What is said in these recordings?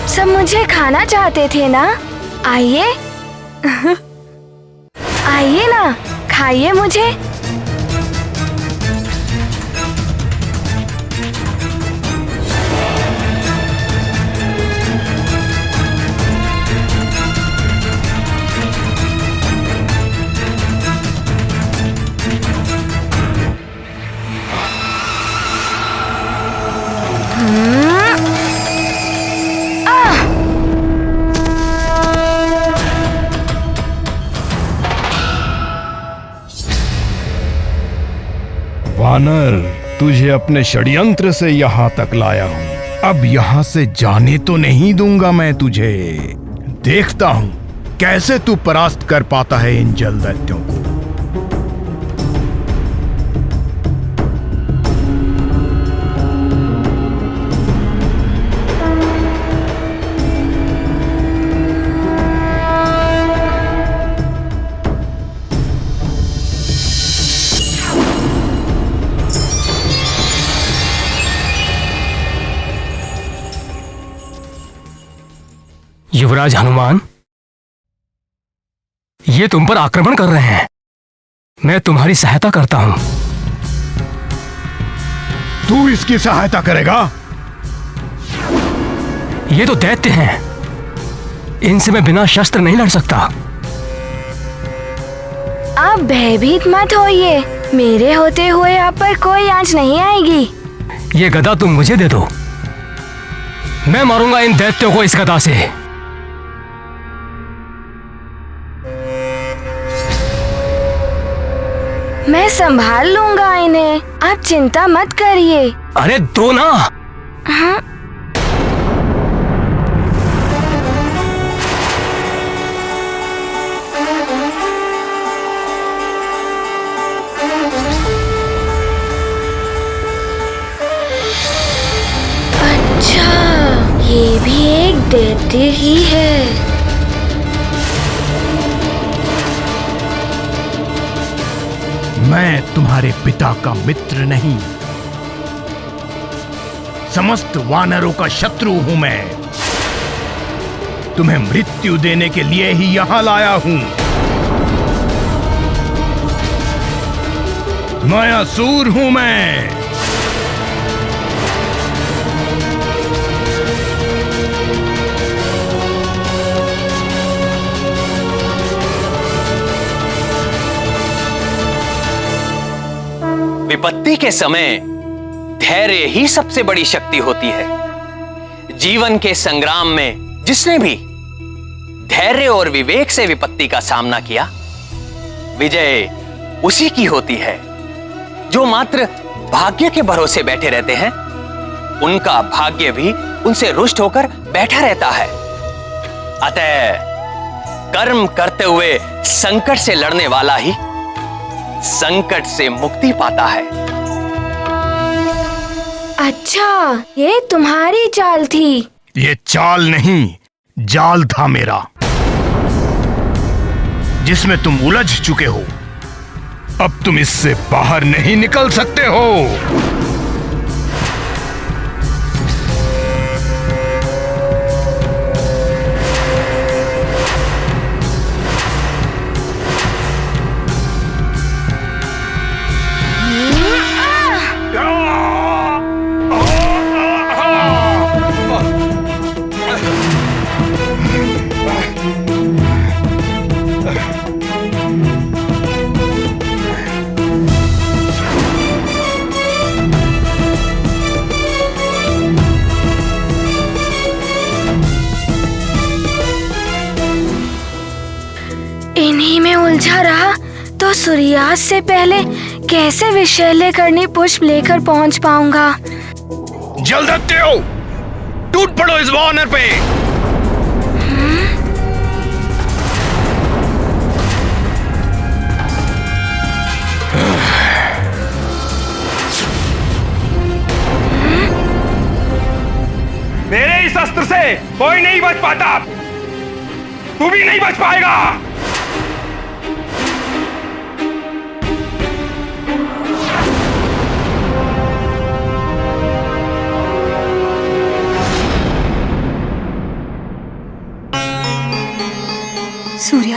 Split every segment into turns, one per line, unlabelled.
सब मुझे खाना चाहते थे ना? आइए आइए ना, खाइए मुझे।
वानर, तुझे अपने षड्यंत्र से यहाँ तक लाया हूँ। अब यहाँ से जाने तो नहीं दूंगा मैं तुझे। देखता हूँ कैसे तू परास्त कर पाता है इन जल दैत्यों को।
युवराज हनुमान, ये तुम पर आक्रमण कर रहे हैं। मैं तुम्हारी सहायता करता हूं।
तू इसकी सहायता करेगा?
ये तो दैत्य हैं। इनसे मैं बिना शस्त्र नहीं लड़ सकता।
आप भयभीत मत होइए। मेरे होते हुए आप पर कोई आंच नहीं आएगी।
ये गदा तुम मुझे दे दो। मैं मारूंगा इन दैत्यों को इस गदा से।
मैं संभाल लूंगा इन्हें, आप चिंता मत करिए।
अरे दो ना।
हाँ? अच्छा, ये भी एक दैत्य ही है।
मैं तुम्हारे पिता का मित्र नहीं, समस्त वानरों का शत्रु हूं मैं। तुम्हें मृत्यु देने के लिए ही यहां लाया हूं। मैं असुर हूं मैं।
विपत्ति के समय धैर्य ही सबसे बड़ी शक्ति होती है। जीवन के संग्राम में जिसने भी धैर्य और विवेक से विपत्ति का सामना किया, विजय उसी की होती है। जो मात्र भाग्य के भरोसे बैठे रहते हैं, उनका भाग्य भी उनसे रुष्ट होकर बैठा रहता है। अतः कर्म करते हुए संकट से लड़ने वाला ही संकट से मुक्ति पाता है।
अच्छा, ये तुम्हारी चाल थी।
ये चाल नहीं, जाल था मेरा, जिसमें तुम उलझ चुके हो। अब तुम इससे बाहर नहीं निकल सकते हो।
इन्हीं में उलझा रहा तो सूर्यास्त से पहले कैसे विषैले करनी पुष्प लेकर पहुंच पाऊंगा।
जल्द हो, टूट पड़ो इस वानर पे।
मेरे इस अस्त्र से कोई नहीं बच पाता। तू भी नहीं बच पाएगा।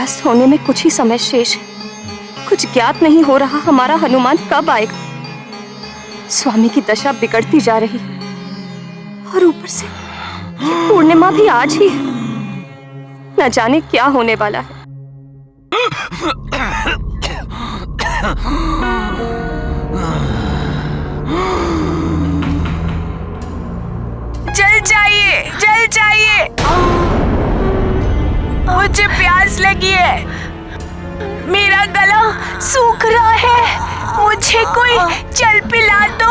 सूर्यास्त होने में कुछ ही समय शेष है। कुछ ज्ञात नहीं हो रहा हमारा हनुमान कब आएगा। स्वामी की दशा बिगड़ती जा रही है और ऊपर से ये पूर्णिमा भी आज ही है। न जाने क्या होने वाला है।
जल चाहिए, जल चाहिए, मुझे प्यास लगी है, मेरा गला सूख रहा है, मुझे कोई जल पिला दो।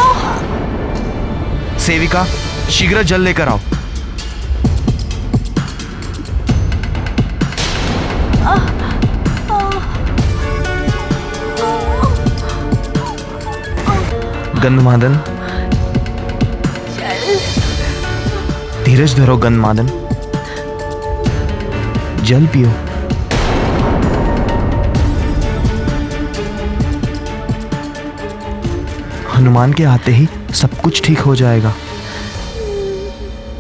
सेविका, शीघ्र जल लेकर आओ। गंधमादन, धीरज धरो गंधमादन, जल पियो। हनुमान के आते ही सब कुछ ठीक हो जाएगा।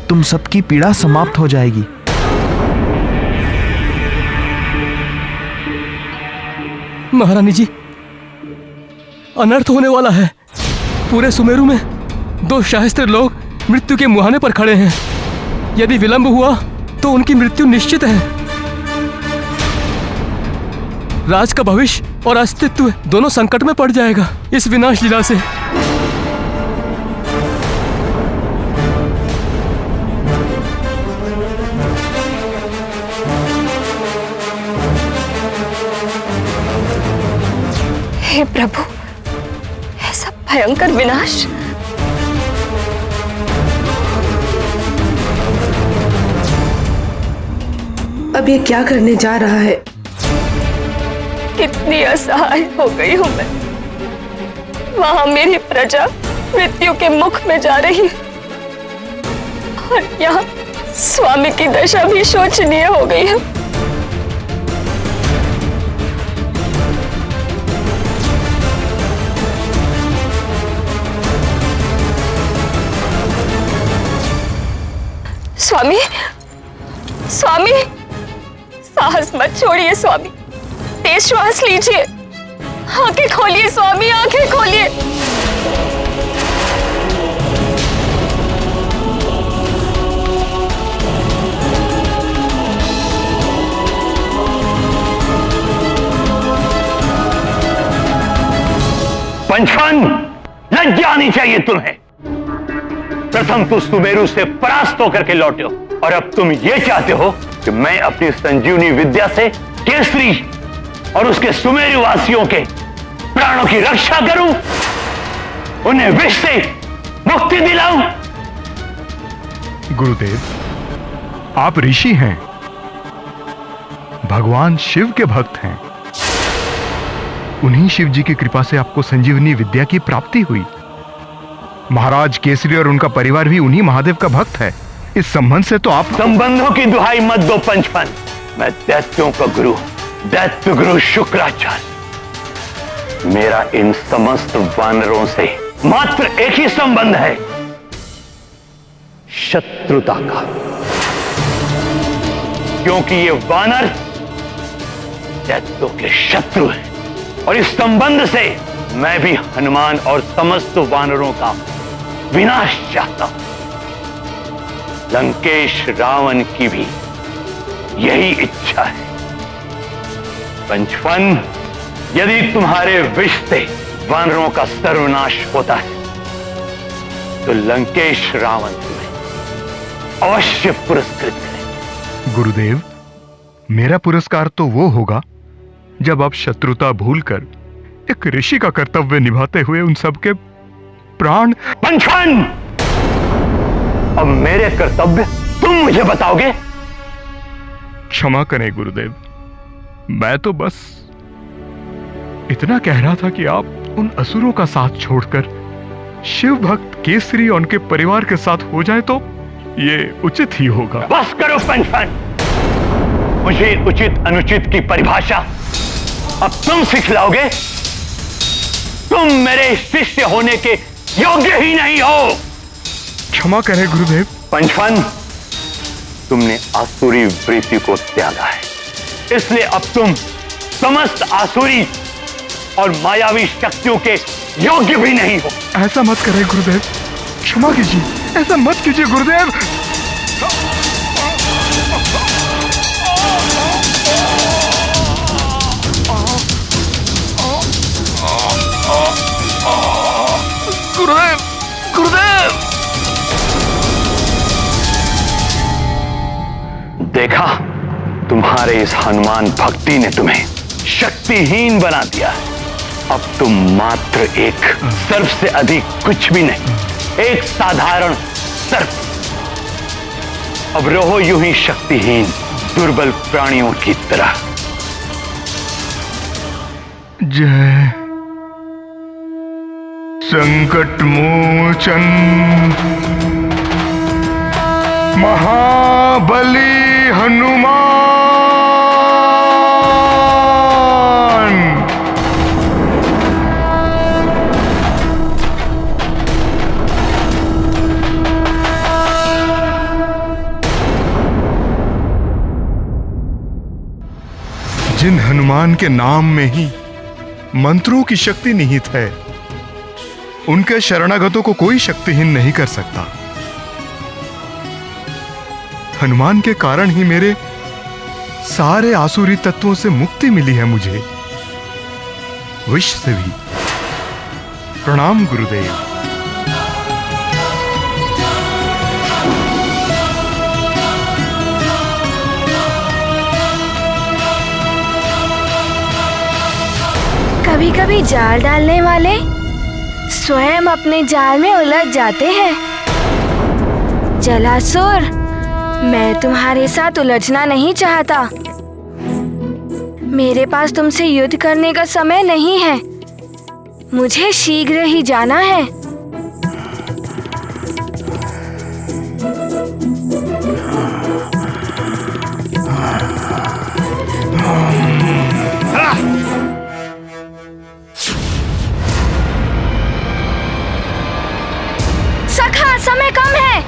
तुम सबकी पीड़ा समाप्त हो जाएगी।
महारानी जी, अनर्थ होने वाला है। पूरे सुमेरु में 2 शास्त्र लोग मृत्यु के मुहाने पर खड़े हैं। यदि विलंब हुआ तो उनकी मृत्यु निश्चित है। राज का भविष्य और अस्तित्व दोनों संकट में पड़ जाएगा इस विनाश लीला से।
हे प्रभु, ऐसा भयंकर विनाश।
अब ये क्या करने जा रहा है?
कितनी असहाय हो गई हूं मैं। वहां मेरी प्रजा मृत्यु के मुख में जा रही है और यहाँ स्वामी की दशा भी शोचनीय हो गई है। स्वामी, स्वामी, साहस मत छोड़िए स्वामी, तेज श्वास लीजिए, आंखें खोलिए स्वामी, आंखें खोलिए।
पंचफन, लज्जा आनी चाहिए तुम्हें। प्रथम तो सुमेरु से परास्त होकर के लौटे हो और अब तुम ये चाहते हो कि मैं अपनी संजीवनी विद्या से केसरी और उसके सुमेरु वासियों के प्राणों की रक्षा करूं, उन्हें विष से मुक्ति दिलाऊं।
गुरुदेव, आप ऋषि हैं, भगवान शिव के भक्त हैं। उन्हीं शिव जी की कृपा से आपको संजीवनी विद्या की प्राप्ति हुई। महाराज केसरी और उनका परिवार भी उन्हीं महादेव का भक्त है। इस संबंध से तो आप
संबंधों की दुहाई मत दो पंचफन। मैं दैत्यों का गुरु, दैत्य गुरु शुक्राचार्य। मेरा इन समस्त वानरों से मात्र एक ही संबंध है, शत्रुता का। क्योंकि ये वानर दैत्यों के शत्रु हैं और इस संबंध से मैं भी हनुमान और समस्त वानरों का विनाश चाहता हूं। लंकेश रावण की भी यही इच्छा है। पंचफन, यदि तुम्हारे विष से वानरों का सर्वनाश होता है तो लंकेश रावण तुम्हें अवश्य पुरस्कृत करें।
गुरुदेव, मेरा पुरस्कार तो वो होगा जब आप शत्रुता भूलकर एक ऋषि का कर्तव्य निभाते हुए उन सबके प्राण।
पंचफन, अब मेरे कर्तव्य तुम मुझे बताओगे?
क्षमा करें गुरुदेव, मैं तो बस इतना कह रहा था कि आप उन असुरों का साथ छोड़कर शिव भक्त केसरी और उनके परिवार के साथ हो जाए तो ये उचित ही होगा।
बस करो पंचफन, मुझे उचित अनुचित की परिभाषा अब तुम सिखलाओगे। तुम मेरे शिष्य होने के योग्य ही नहीं हो।
क्षमा करें गुरुदेव।
पंचफन, तुमने आसुरी वृत्ति को त्यागा है इसलिए अब तुम समस्त आसुरी और मायावी शक्तियों के योग्य भी नहीं हो।
ऐसा मत करें गुरुदेव, क्षमा कीजिए, ऐसा मत कीजिए गुरुदेव।
गुरुदेव, गुरुदेव!
देखा, तुम्हारे इस हनुमान भक्ति ने तुम्हें शक्तिहीन बना दिया है। अब तुम मात्र एक सर्प से अधिक कुछ भी नहीं, एक साधारण सर्प। अब रहो यूं ही शक्तिहीन दुर्बल प्राणियों की तरह।
जय संकट मोचन महाबली हनुमान। जिन हनुमान के नाम में ही मंत्रों की शक्ति निहित है, उनके शरणागतों को कोई शक्तिहीन नहीं कर सकता। हनुमान के कारण ही मेरे सारे आसुरी तत्वों से मुक्ति मिली है मुझे, विष से भी। प्रणाम गुरुदेव।
कभी कभी जाल डालने वाले स्वयं अपने जाल में उलझ जाते हैं। जलासुर, मैं तुम्हारे साथ उलझना नहीं चाहता। मेरे पास तुमसे युद्ध करने का समय नहीं है। मुझे शीघ्र ही जाना है। सखा, समय कम है।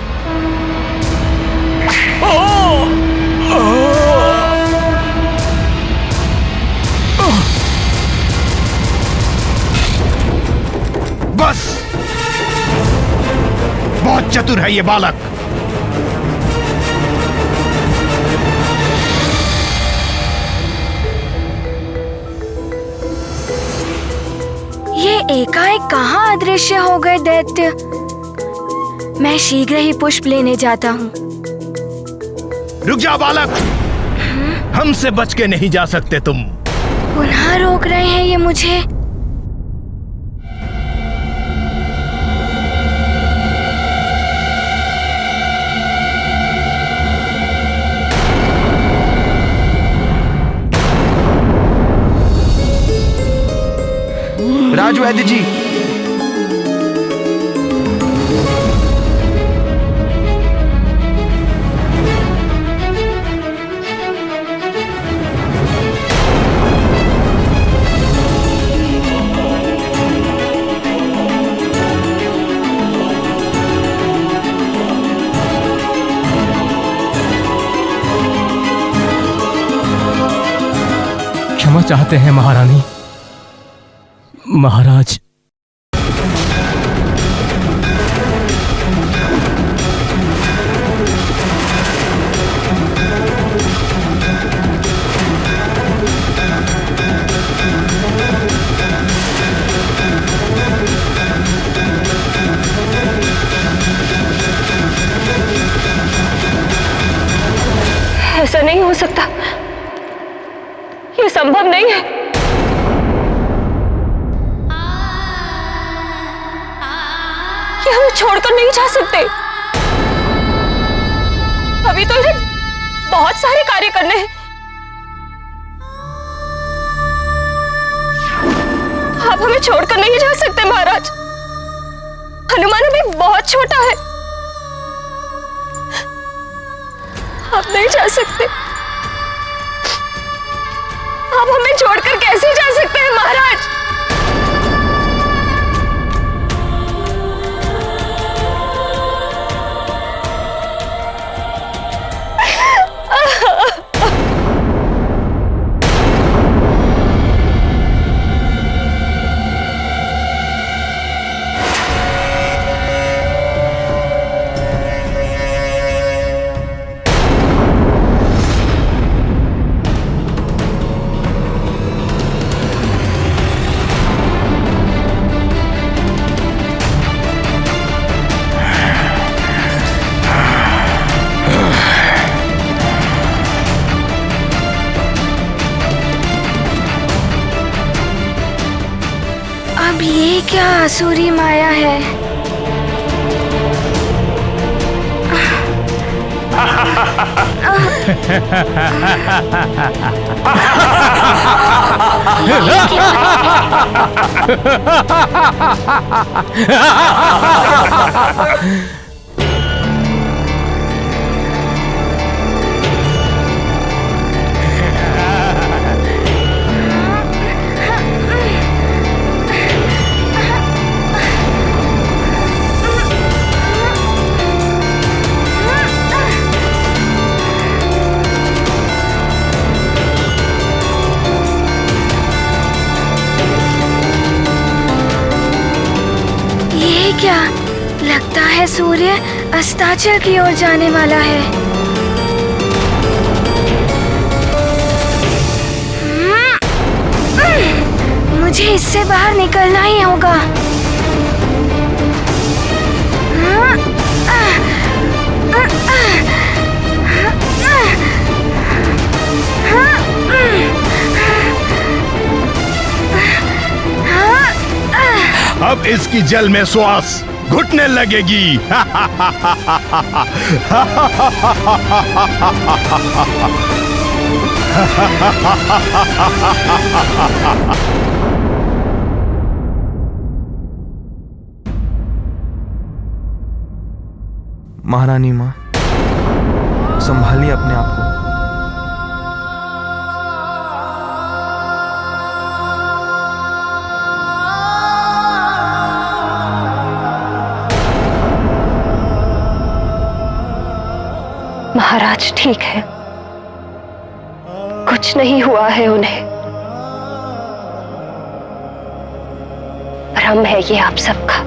बस, बहुत चतुर है ये बालक।
ये एकाएक कहाँ अदृश्य हो गए दैत्य। मैं शीघ्र ही पुष्प लेने जाता हूँ।
रुक जा बालक, हमसे बच के नहीं जा सकते तुम।
पुनः रोक रहे हैं ये मुझे।
राजवैद्य जी,
क्षमा चाहते हैं महारानी। महाराज,
ऐसा नहीं हो सकता, ये संभव नहीं है। ये हम छोड़कर नहीं जा सकते। अभी तो इन्हें बहुत सारे कार्य करने हैं। आप हमें छोड़कर नहीं जा सकते महाराज। हनुमान अभी बहुत छोटा है। आप नहीं जा सकते। आप हमें छोड़कर कैसे जा सकते हैं महाराज?
ये क्या आसुरी माया है? क्या लगता है सूर्य अस्ताचल की ओर जाने वाला है। मुझे इससे बाहर निकलना ही होगा।
अब इसकी जल में श्वास घुटने लगेगी।
महारानी माँ, संभालिए अपने आप को।
महाराज ठीक है, कुछ नहीं हुआ है उन्हें। भ्रम है ये आप सबका।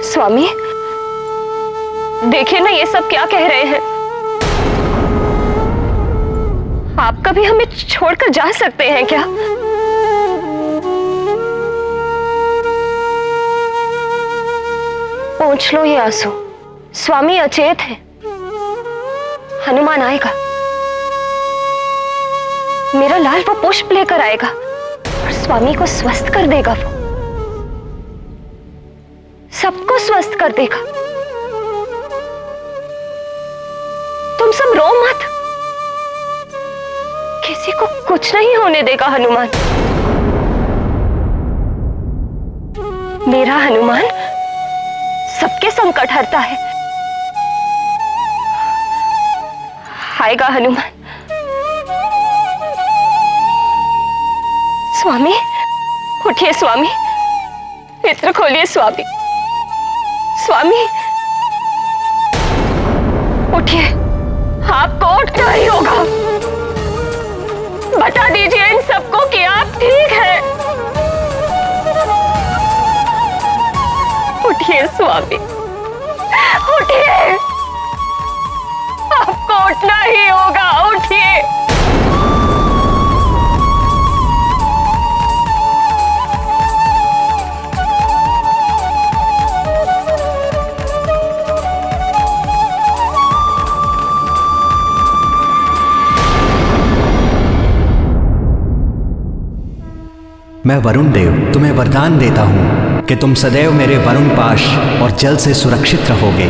स्वामी, देखिए ना ये सब क्या कह रहे हैं। आप कभी हमें छोड़कर जा सकते हैं क्या? पोंछ लो ये आंसू। स्वामी अचेत है, हनुमान आएगा, मेरा लाल वो पुष्प लेकर आएगा और स्वामी को स्वस्थ कर देगा। वो सबको स्वस्थ कर देगा। तुम सब रो मत, किसी को कुछ नहीं होने देगा हनुमान। मेरा हनुमान सबके संकट हरता है। आएगा हनुमान। स्वामी उठिए, स्वामी नेत्र खोलिए। स्वामी, स्वामी उठिए, आपको उठना ही होगा। बता दीजिए इन सबको कि आप ठीक हैं। उठिए स्वामी, उठिए, आपको उठना ही होगा। उठिए।
मैं वरुण देव तुम्हें वरदान देता हूं कि तुम सदैव मेरे वरुण पाश और जल से सुरक्षित रहोगे।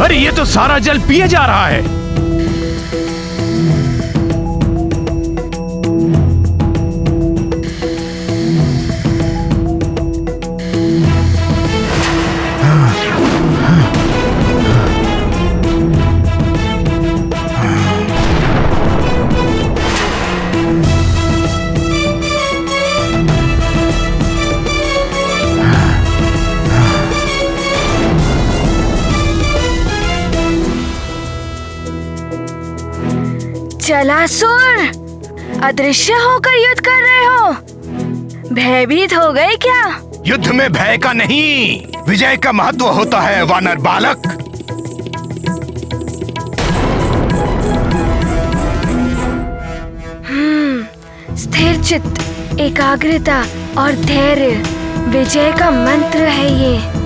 अरे ये तो सारा जल पिए जा रहा है।
जलासुर, अदृश्य होकर युद्ध कर रहे हो? भयभीत हो गए क्या?
युद्ध में भय का नहीं, विजय का महत्व होता है वानर बालक।
स्थिर चित्त, एकाग्रता और धैर्य विजय का मंत्र है ये।